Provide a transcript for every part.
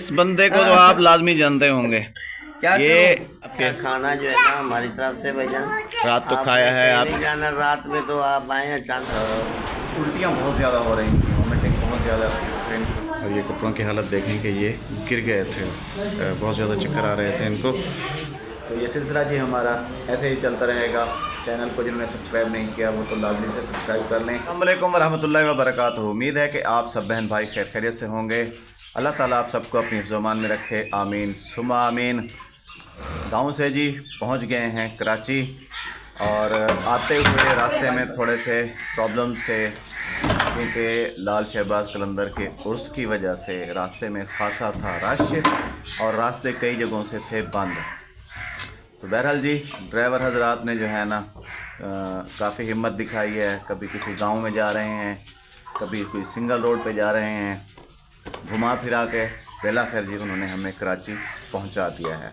इस बंदे को तो आप लाजमी जानते होंगे। क्या ये आपके खाना जो है ना हमारी तरफ से भाईजान, रात तो खाया है आप। नहीं जाना रात में तो आप आए अचानक। उल्टियाँ बहुत ज़्यादा हो रही थी, वोमिटिंग बहुत ज़्यादा थी। और ये कपड़ों की हालत देखें कि ये गिर गए थे, बहुत ज़्यादा चक्कर आ रहे थे इनको। तो ये सिलसिला जी हमारा ऐसे ही चलता रहेगा। चैनल को जिन्होंने सब्सक्राइब नहीं किया वो तो लाजमी से सब्सक्राइब कर लें। अस्सलाम वालेकुम वरहमतुल्लाहि वबरकातुहू। उम्मीद है कि आप सब बहन भाई खैर खैरियत से होंगे। अल्लाह ताला आप सबको अपनी ज़ुबान में रखे, आमीन सुमा आमीन। गाँव से जी पहुंच गए हैं कराची, और आते हुए रास्ते में थोड़े से प्रॉब्लम थे, क्योंकि लाल शहबाज कलंदर के उर्स की वजह से रास्ते में खासा था रश और रास्ते कई जगहों से थे बंद। तो बहरहाल जी ड्राइवर हजरात ने जो है ना काफ़ी हिम्मत दिखाई है। कभी किसी गांव में जा रहे हैं, कभी कोई सिंगल रोड पे जा रहे हैं, घुमा फिरा के बेला खैर जी उन्होंने हमें कराची पहुंचा दिया है।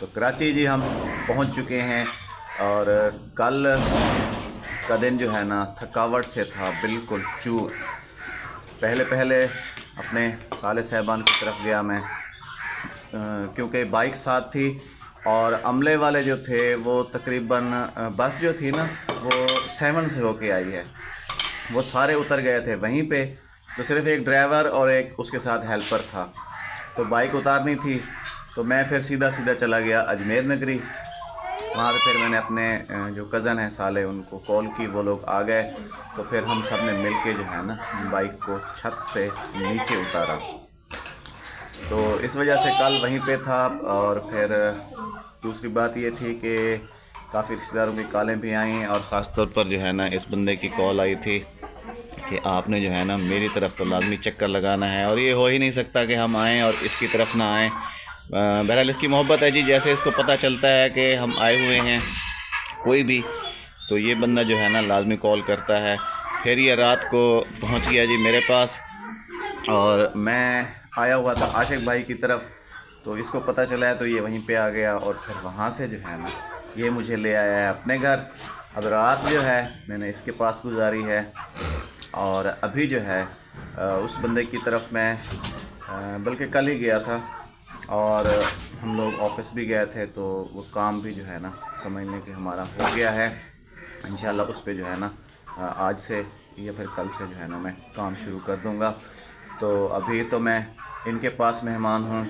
तो कराची जी हम पहुंच चुके हैं, और कल का दिन जो है ना थकावट से था बिल्कुल चूर। पहले अपने साले साहबान की तरफ गया मैं, क्योंकि बाइक साथ थी, और अमले वाले जो थे वो तकरीबन बस जो थी ना वो 7 से होके आई है, वो सारे उतर गए थे वहीं पे। तो सिर्फ एक ड्राइवर और एक उसके साथ हेल्पर था। तो बाइक उतारनी थी, तो मैं फिर सीधा चला गया अजमेर नगरी। वहाँ पे फिर मैंने अपने जो कज़न हैं साले उनको कॉल की, वो लोग आ गए। तो फिर हम सब ने मिल के जो है ना बाइक को छत से नीचे उतारा। तो इस वजह से कल वहीं पे था। और फिर दूसरी बात ये थी कि काफ़ी रिश्तेदारों की कॉलें भी आईं, और ख़ास तौर पर जो है ना इस बंदे की कॉल आई थी कि आपने जो है ना मेरी तरफ तो लाजमी चक्कर लगाना है, और ये हो ही नहीं सकता कि हम आएँ और इसकी तरफ ना आएँ। बहरहाल इसकी मोहब्बत है जी, जैसे इसको पता चलता है कि हम आए हुए हैं कोई भी, तो ये बंदा जो है ना लाजमी कॉल करता है। फिर ये रात को पहुंच गया जी मेरे पास, और मैं आया हुआ था आशिक भाई की तरफ, तो इसको पता चला है तो ये वहीं पे आ गया, और फिर वहाँ से जो है ना ये मुझे ले आया है अपने घर। अब रात जो है मैंने इसके पास गुजारी है, और अभी जो है उस बंदे की तरफ मैं बल्कि कल ही गया था, और हम लोग ऑफिस भी गए थे, तो वो काम भी जो है ना समझने कि हमारा हो गया है। इंशाल्लाह उस पे जो है ना आज से या फिर कल से जो है ना मैं काम शुरू कर दूंगा। तो अभी तो मैं इनके पास मेहमान हूँ,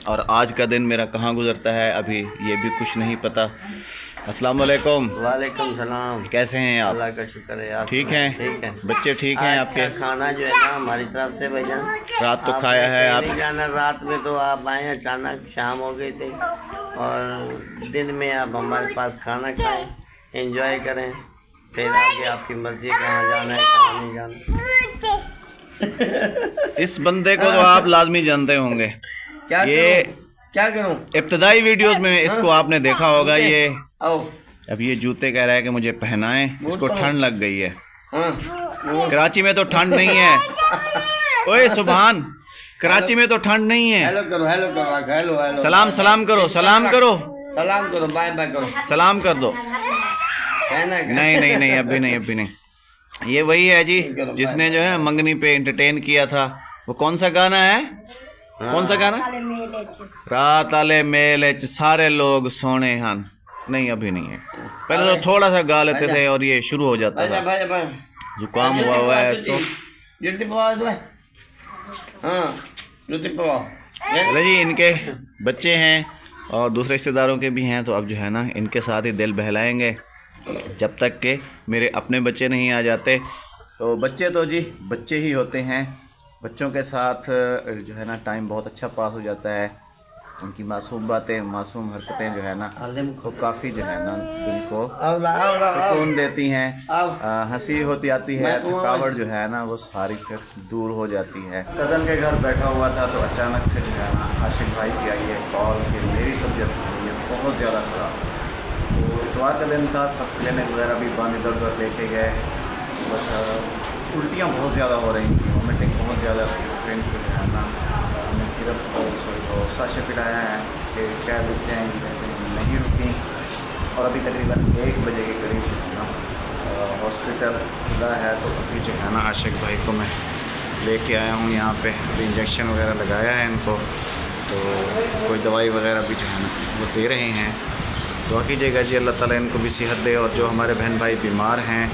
और आज का दिन मेरा कहाँ गुजरता है अभी ये भी कुछ नहीं पता। अस्सलाम वालेकुम। वालेकुम सलाम। कैसे हैं आप? अल्लाह का शुक्र है आप ठीक हैं? ठीक है। बच्चे ठीक हैं आपके? खाना जो है ना हमारी तरफ से भाईजान, रात तो खाया है आप? नहीं जाना रात में तो आप आए अचानक, शाम हो गई थी, और दिन में आप हमारे पास खाना खाएं, एंजॉय करें, फिर आगे आपकी मर्जी कहाँ जाना है कहाँ नहीं जाना। इस बंदे को तो आप लाजमी जानते होंगे। क्या करूं? इब्तदाई वीडियोस में इसको आपने देखा होगा। ये आओ। अब ये जूते कह रहा है कि मुझे पहनाएं, इसको ठंड लग गई है। हाँ। कराची में तो ठंड नहीं है। ओए सुभान, कराची में तो ठंड नहीं है। हेलो करो, हेलो करो, हेलो हेलो। सलाम करो, सलाम करो, बाय बाय करो, सलाम कर दो। नहीं अभी नहीं। ये वही है जी जिसने जो है मंगनी पे एंटरटेन किया था। वो कौन सा गाना है? कौन सा गाना? रात आले मेले च सारे लोग सोने हन। नहीं अभी नहीं है, पहले तो थोड़ा सा गा लेते थे और ये शुरू हो जाता था। जुकाम हुआ है इसको। चले जी, इनके बच्चे हैं और दूसरे रिश्तेदारों के भी हैं, तो अब जो है ना इनके साथ ही दिल बहलाएंगे जब तक के मेरे अपने बच्चे नहीं आ जाते। तो बच्चे तो जी बच्चे ही होते हैं, बच्चों के साथ जो है ना टाइम बहुत अच्छा पास हो जाता है। उनकी मासूम बातें, मासूम हरकतें जो है ना तो काफ़ी जो है ना दिल को सुकून देती हैं। हंसी होती आती है, थकावट जो है ना वो सारी फिर दूर हो जाती है। कज़न के घर बैठा हुआ था तो अचानक से जो है ना आशिक भाई की आई है कॉल कि मेरी तबीयत हुई है बहुत ज़्यादा ख़राब। तो इतवार का दिन था, सब क्लिनिक वगैरह भी बंद इधर उधर लेके गए, बस उल्टियाँ बहुत ज़्यादा हो रही थी, वोमिटिंग बहुत ज़्यादा थी। ट्रेन को जो है ना हमने सिर्फ तो साशे पिलाया है कि क्या रुक जाएंगी, लेकिन नहीं रुकी। और अभी तकरीबन 1 बजे के करीब जो है ना हॉस्पिटल खुला है, तो अभी जो है ना आशिक भाई को मैं लेके आया हूँ यहाँ पे। इंजेक्शन वगैरह लगाया है इनको, तो कोई दवाई वगैरह भी जो है ना वो दे रहे हैं। दुआ कीजिएगा जी अल्लाह ताला इनको भी सेहत दे, और जो हमारे बहन भाई बीमार हैं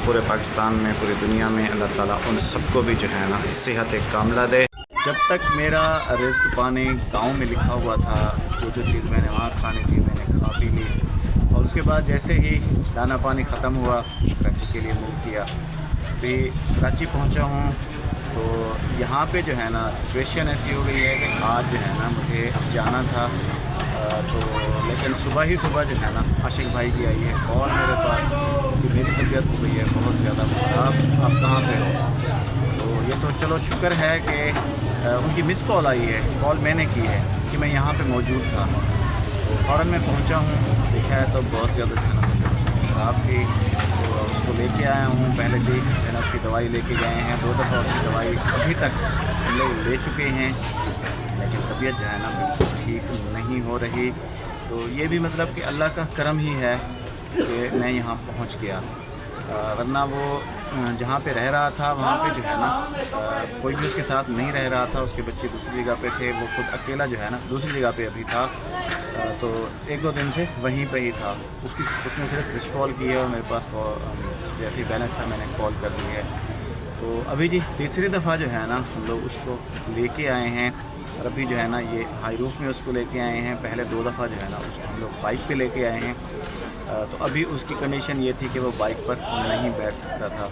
पूरे पाकिस्तान में, पूरी दुनिया में, अल्लाह ताला उन सबको भी जो है ना सेहत कामला दे। जब तक मेरा रिज़्क़ पानी गांव में लिखा हुआ था, जो चीज़ मैंने वहाँ खानी थी मैंने खा पी ली, और उसके बाद जैसे ही दाना पानी ख़त्म हुआ कराची के लिए मूव किया। अभी कराची पहुँचा हूँ तो यहाँ पे जो है ना सिचुएशन ऐसी हो गई है कि आज जो है ना मुझे अब जाना था, तो लेकिन सुबह जो है ना आशिक भाई की आई है कॉल मेरे पास कि मेरी तबीयत हो गई है बहुत ज़्यादा ख़राब, आप कहाँ पे हो। तो ये तो चलो शुक्र है कि उनकी मिस कॉल आई है, कॉल मैंने की है कि मैं यहाँ पे मौजूद था। तो फ़ौरन मैं पहुँचा हूँ, देखा है तो बहुत ज़्यादा जो है ना ख़राब थी, तो उसको लेके आया हूँ। पहले भी जो है ना उसकी दवाई लेके गए हैं, 2 दफ़ा उसकी दवाई अभी तक हम लोग ले चुके हैं, लेकिन तबीयत जो है ना बिल्कुल ठीक नहीं हो रही। तो ये भी मतलब कि अल्लाह का करम ही है कि मैं यहाँ पहुँच गया, वरना वो जहाँ पे रह रहा था वहाँ पे जो है ना कोई भी उसके साथ नहीं रह रहा था। उसके बच्चे दूसरी जगह पे थे, वो खुद अकेला जो है ना दूसरी जगह पे अभी था। तो 1-2 दिन से वहीं पे ही था। उसने सिर्फ मिस कॉल की है और मेरे पास जैसे ही बैलेंस था मैंने कॉल कर दी है। तो अभी जी तीसरी दफ़ा जो है ना हम लोग उसको लेके आए हैं, और अभी जो है ना ये हाई रूफ में उसको लेके आए हैं। पहले 2 दफ़ा जो है ना उसको हम लोग बाइक पे लेके आए हैं। तो अभी उसकी कंडीशन ये थी कि वो बाइक पर नहीं बैठ सकता था।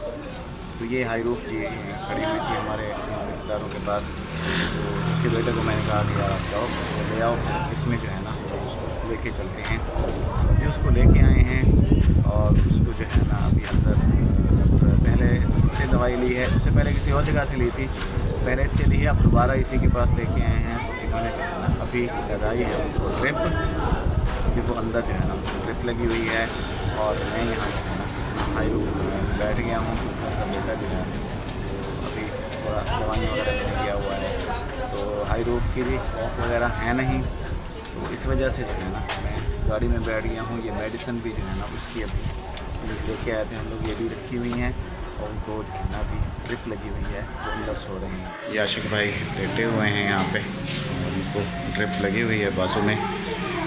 तो ये हाई रूफ जी खड़ी हुई थी हमारे रिश्तेदारों के पास। तो उसके बेटे को मैंने कहा कि यार आप जाओ ले आओ, इसमें जो है ना तो उसको लेके चलते हैं। अभी उसको लेके आए हैं और उसको जो है ना अभी अंदर पहले इससे दवाई ली है, उससे पहले किसी और जगह से ली थी, पहले इससे ली है, अब दोबारा इसी के पास लेके आए हैं। तो इन्होंने जो है ना अभी लगाई है उनको ड्रिप, अभी वो अंदर जो है ना ड्रिप लगी हुई है। और मैं यहाँ जो है ना हाई रूफ में बैठ गया हूँ। उनका बेटा जो है अभी थोड़ा दवाई वगैरह नहीं किया हुआ है, तो हाई रूफ की भी ऑफ वगैरह है नहीं, तो इस वजह से जो है ना मैं गाड़ी में बैठ गया हूँ। ये मेडिसिन भी जो है ना उसकी अभी लेके आए थे हम लोग, ये भी रखी हुई हैं, और उनको जो है ना अभी ड्रिप लगी हुई है, वो अंदर सो रहे हैं। ये आशिक भाई लेटे हुए हैं यहाँ पे, उनको ड्रिप लगी हुई है बाजू में।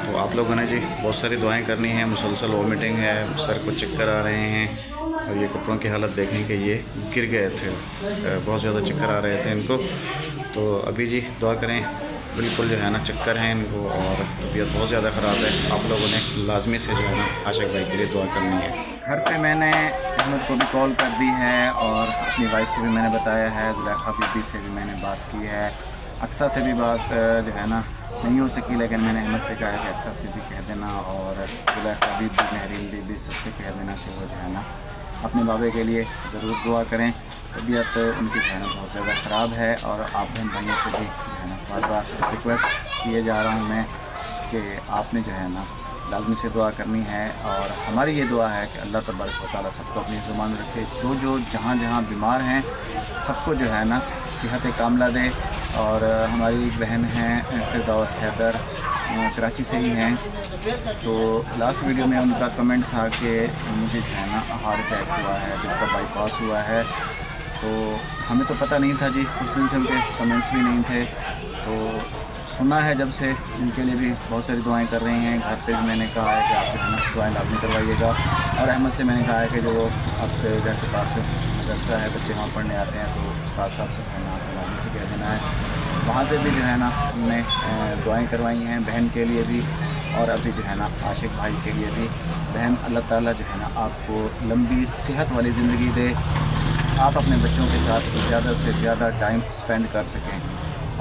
तो आप लोगों ने जी बहुत सारी दुआएं करनी है, मुसलसल वॉमिटिंग है, सर को चक्कर आ रहे हैं, और ये कपड़ों की हालत देखें कि ये गिर गए थे, बहुत ज़्यादा चक्कर आ रहे थे इनको। तो अभी जी दुआ करें, बिल्कुल जो है ना चक्कर हैं इनको और तबीयत बहुत ज़्यादा ख़राब है। आप लोगों ने लाजमी से जो है ना आशिक भाई के लिए दुआ करनी है। घर पे मैंने अहमद को भी कॉल कर दी है, और अपनी वाइफ को भी मैंने बताया है, जुलेखा बीबी से भी मैंने बात की है, अक्सा से भी बात जो है ना नहीं हो सकी, लेकिन मैंने अहमद से कहा कि अक्सा से भी कह देना, और जुलेखा बीबी, महरीन बीबी सबसे कह देना कि वो जो है ना अपने बाबे के लिए ज़रूर दुआ करें। तबीयत उनकी जो है ना बहुत ज़्यादा ख़राब है, और आप बहन भाइयों से भी जो है ना बार बार रिक्वेस्ट किए जा रहा हूँ मैं कि आपने जो है ना लाजमी से दुआ करनी है। और हमारी ये दुआ है कि अल्लाह तबारक व तआला सबको अपनी ज़ुबान रखे, जो जहाँ जहाँ बीमार हैं सबको जो है ना सेहत कामला दे। और हमारी एक बहन हैं फिरदौस हैदर, कराची से ही हैं, तो लास्ट वीडियो में उनका कमेंट था कि मुझे जो है ना हार्ट अटैक हुआ है, दिल का बाईपास हुआ है। तो हमें तो पता नहीं था जी, कुछ दिन से उनके कमेंट्स भी नहीं थे, तो सुना है जब से इनके लिए भी बहुत सारी दुआएं कर रही हैं। घर पे भी मैंने कहा है कि आप जो है ना दुआएं लाजमी करवाइएगा, और अहमद से मैंने कहा है कि जो आपके घर के पास मदरसा है, बच्चे वहाँ पढ़ने आते हैं, तो उस्ताद साहब से कहना है, लाजमी से कह देना है। वहाँ से भी जो है ना हमने दुआएं करवाई हैं बहन के लिए भी, और अभी जो है ना आशिक भाई के लिए भी। बहन अल्लाह ताला जो है ना आपको लंबी सेहत वाली ज़िंदगी दे, आप अपने बच्चों के साथ ज़्यादा से ज़्यादा टाइम स्पेंड कर सकें।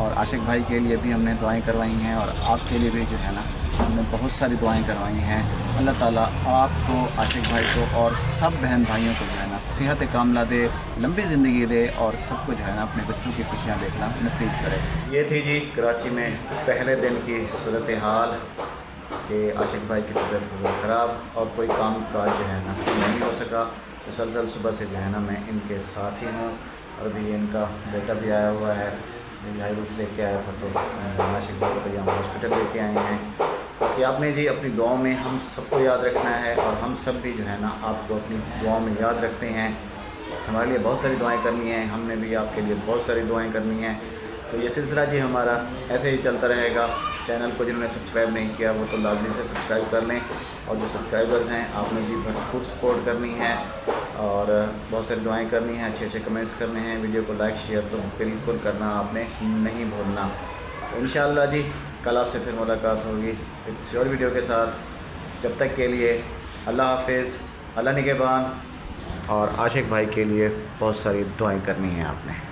और आशिक भाई के लिए भी हमने दुआएं करवाई हैं, और आपके लिए भी जो है ना हमने बहुत सारी दुआएं करवाई हैं। अल्लाह ताला आपको, आशिक भाई को और सब बहन भाइयों को जो है ना सेहत कामला दे, लंबी ज़िंदगी दे, और सबको जो है ना अपने बच्चों की खुशियाँ देखना नसीब करे। ये थी जी कराची में पहले दिन की सूरत हाल कि आशिक भाई की तबीयत हो गई ख़राब, और कोई काम काज जो है ना नहीं हो सका। मुसलसल सुबह से जो है ना मैं इनके साथ ही हूँ, और अभी इनका बेटा भी आया हुआ है, हाई रूफ लेके आया था, तो आशिक भाई को यहाँ हॉस्पिटल लेके आए हैं। कि आपने जी अपनी दुआओं में हम सबको याद रखना है, और हम सब भी जो है ना आपको अपनी दुआओं में याद रखते हैं। हमारे लिए बहुत सारी दुआएं करनी है, हमने भी आपके लिए बहुत सारी दुआएं करनी है। तो ये सिलसिला जी हमारा ऐसे ही चलता रहेगा। चैनल को जिन्होंने सब्सक्राइब नहीं किया वो तो लाजमी से सब्सक्राइब कर लें, और जो सब्सक्राइबर्स हैं आपने जी भरपूर सपोर्ट करनी है और बहुत सारी दुआएं करनी है, अच्छे अच्छे कमेंट्स करने हैं, वीडियो को लाइक शेयर तो बिल्कुल करना आपने नहीं भूलना। इंशाअल्लाह जी कल आपसे फिर मुलाकात होगी किसी और वीडियो के साथ। जब तक के लिए अल्लाह हाफिज़, अल्लाह निगहबान। और आशिक भाई के लिए बहुत सारी दुआएं करनी है आपने।